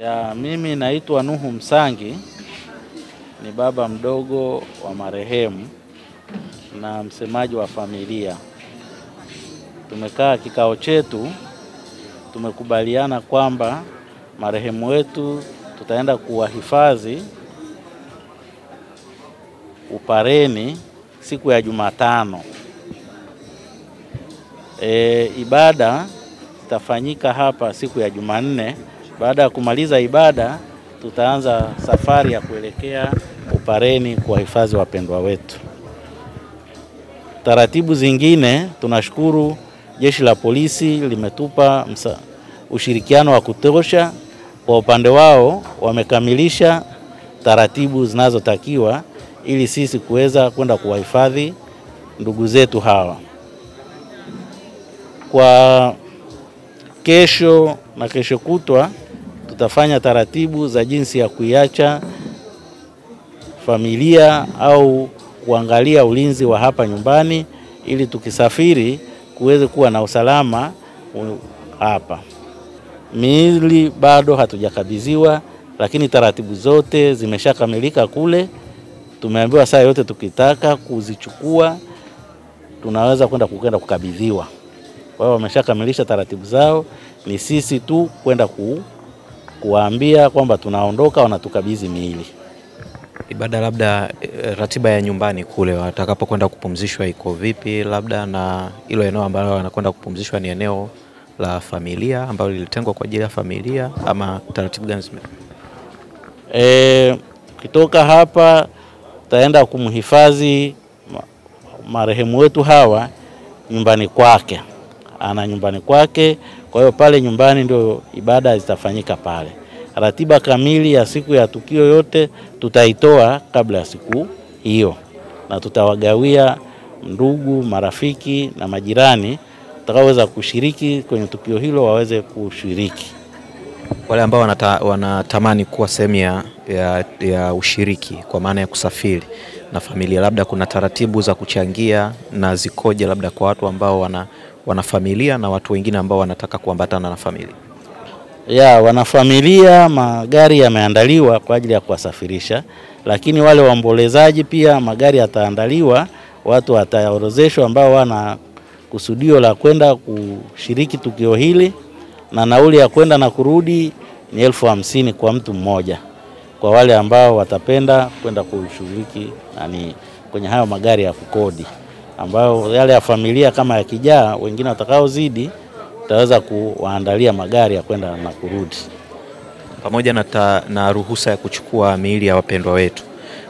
Ya, mimi naitwa Nuhu Msangi, ni baba mdogo wa marehemu na msemaji wa familia. Tumekaa kikao chetu, tumekubaliana kwamba marehemu wetu tutaenda kuwahifadhi Upareni siku ya Jumatano. Ibada itafanyika hapa siku ya Jumanne. Baada ya kumaliza ibada, tutaanza safari ya kuelekea Upareni kuwahifadhi wapendwa wetu. Taratibu zingine, tunashukuru Jeshi la Polisi limetupa ushirikiano wa kutosha. Kwa upande wao wamekamilisha taratibu zinazotakiwa ili sisi kuweza kwenda kuwahifadhi ndugu zetu hawa. Kwa kesho na kesho kutwa tutafanya taratibu za jinsi ya kuiacha familia au kuangalia ulinzi wa hapa nyumbani ili tukisafiri kuweze kuwa na usalama hapa. Miili bado hatujakabidhiwa, lakini taratibu zote zimeshakamilika kule. Tumeambiwa saa yote tukitaka kuzichukua tunaweza kwenda kukabidhiwa. Wao wameshakamilisha taratibu zao, ni sisi tu kwenda kuwaambia kwamba tunaondoka, wanatukabidhi miili. Ibada labda ratiba ya nyumbani kule watakapokwenda kupumzishwa iko vipi, labda na hilo eneo ambalo wanakwenda kupumzishwa ni eneo la familia ambalo lilitengwa kwa ajili ya familia ama taratibu gani? Kitoka hapa tutaenda kumhifadhi marehemu wetu hawa nyumbani kwake. Ana nyumbani kwake, kwa hiyo pale nyumbani ndio ibada zitafanyika pale. Ratiba kamili ya siku ya tukio yote tutaitoa kabla ya siku hiyo, na tutawagawia ndugu, marafiki na majirani watakaoweza kushiriki kwenye tukio hilo waweze kushiriki. Wale ambao wanatamani kuwa sehemu ya ushiriki kwa maana ya kusafiri na familia, labda kuna taratibu za kuchangia na zikoje, labda kwa watu ambao wana familia na watu wengine ambao wanataka kuambatana na familia? Wanafamilia magari yameandaliwa kwa ajili ya kuwasafirisha, lakini wale waombolezaji pia magari yataandaliwa, watu wataorozeshwa ambao wana kusudio la kwenda kushiriki tukio hili, na nauli ya kwenda na kurudi ni 50,000 kwa mtu mmoja, kwa wale ambao watapenda kwenda kushiriki kwenye hayo magari ya kukodi, ambao yale ya familia kama yakijaa, wengine watakaozidi tutaweza kuwaandalia magari ya kwenda na kurudi. Pamoja na ruhusa ya kuchukua miili ya wapendwa wetu,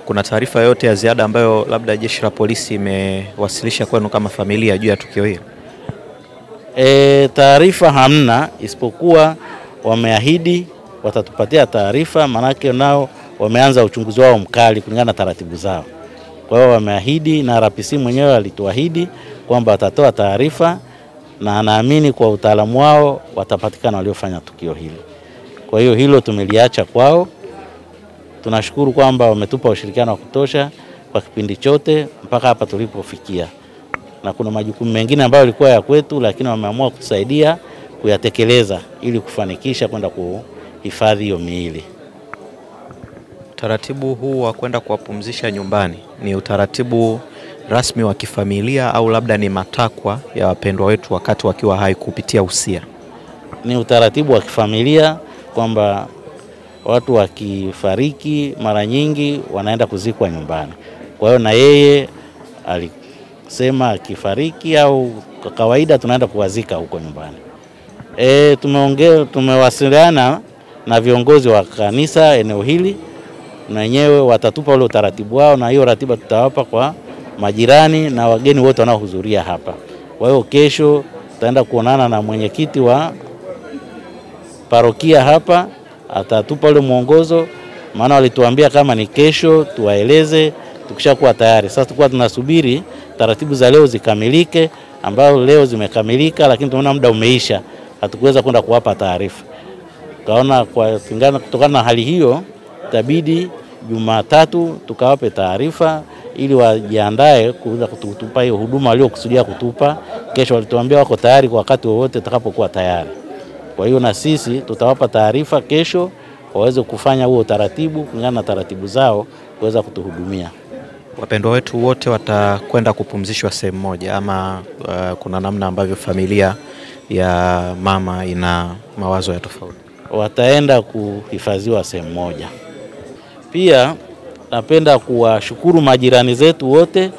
kuna taarifa yote ya ziada ambayo labda Jeshi la Polisi imewasilisha kwenu kama familia juu ya tukio hili? Taarifa hamna, isipokuwa wameahidi watatupatia taarifa, manake nao wameanza uchunguzi wao mkali kulingana na taratibu zao. Kwa hiyo wameahidi, na RPC mwenyewe alituahidi kwamba watatoa taarifa, na naamini kwa utaalamu wao watapatikana waliofanya tukio hili. Kwa hiyo hilo tumeliacha kwao. Tunashukuru kwamba wametupa ushirikiano wa kutosha kwa kipindi chote mpaka hapa tulipofikia. Na kuna majukumu mengine ambayo yalikuwa ya kwetu, lakini wameamua kutusaidia kuyatekeleza ili kufanikisha kwenda kuhifadhi hiyo miili. Utaratibu huu wa kwenda kuwapumzisha nyumbani ni utaratibu rasmi wa kifamilia au labda ni matakwa ya wapendwa wetu wakati wakiwa hai kupitia usia? Ni utaratibu wa kifamilia kwamba watu wakifariki mara nyingi wanaenda kuzikwa nyumbani. Kwa hiyo na yeye alisema akifariki au kwa kawaida tunaenda kuwazika huko nyumbani. Tumewasiliana na viongozi wa kanisa eneo hili, na wenyewe watatupa ule utaratibu wao, na hiyo ratiba tutawapa kwa majirani na wageni wote wanaohudhuria hapa. Kwa hiyo kesho tutaenda kuonana na mwenyekiti wa parokia hapa, atatupa ule mwongozo, maana walituambia kama ni kesho tuwaeleze tukishakuwa tayari. Sasa tulikuwa tunasubiri taratibu za leo zikamilike, ambao leo zimekamilika, lakini tunaona muda umeisha, hatukuweza kwenda kuwapa taarifa. Kaona kutokana na hali hiyo itabidi Jumatatu tukawape taarifa ili wajiandae kuweza kutupa hiyo huduma waliokusudia kutupa. Kesho walituambia wako tayari kwa wakati wowote tutakapokuwa tayari. Kwa hiyo na sisi tutawapa taarifa kesho waweze kufanya huo utaratibu kulingana na taratibu zao kuweza kutuhudumia. Wapendwa wetu wote watakwenda kupumzishwa sehemu moja ama kuna namna ambavyo familia ya mama ina mawazo ya tofauti? Wataenda kuhifadhiwa sehemu moja. Pia napenda kuwashukuru majirani zetu wote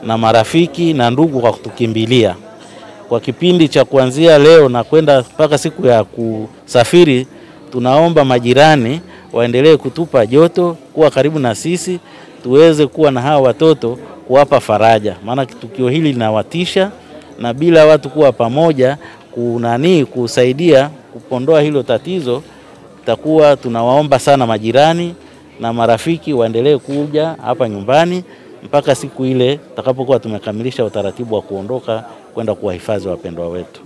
na marafiki na ndugu kwa kutukimbilia. Kwa kipindi cha kuanzia leo na kwenda mpaka siku ya kusafiri, tunaomba majirani waendelee kutupa joto, kuwa karibu na sisi, tuweze kuwa na hawa watoto kuwapa faraja. Maana tukio hili linawatisha, na bila watu kuwa pamoja kusaidia kupondoa hilo tatizo, takuwa tunawaomba sana majirani na marafiki waendelee kuja hapa nyumbani mpaka siku ile tutakapokuwa tumekamilisha utaratibu wa kuondoka kwenda kuwahifadhi wapendwa wetu.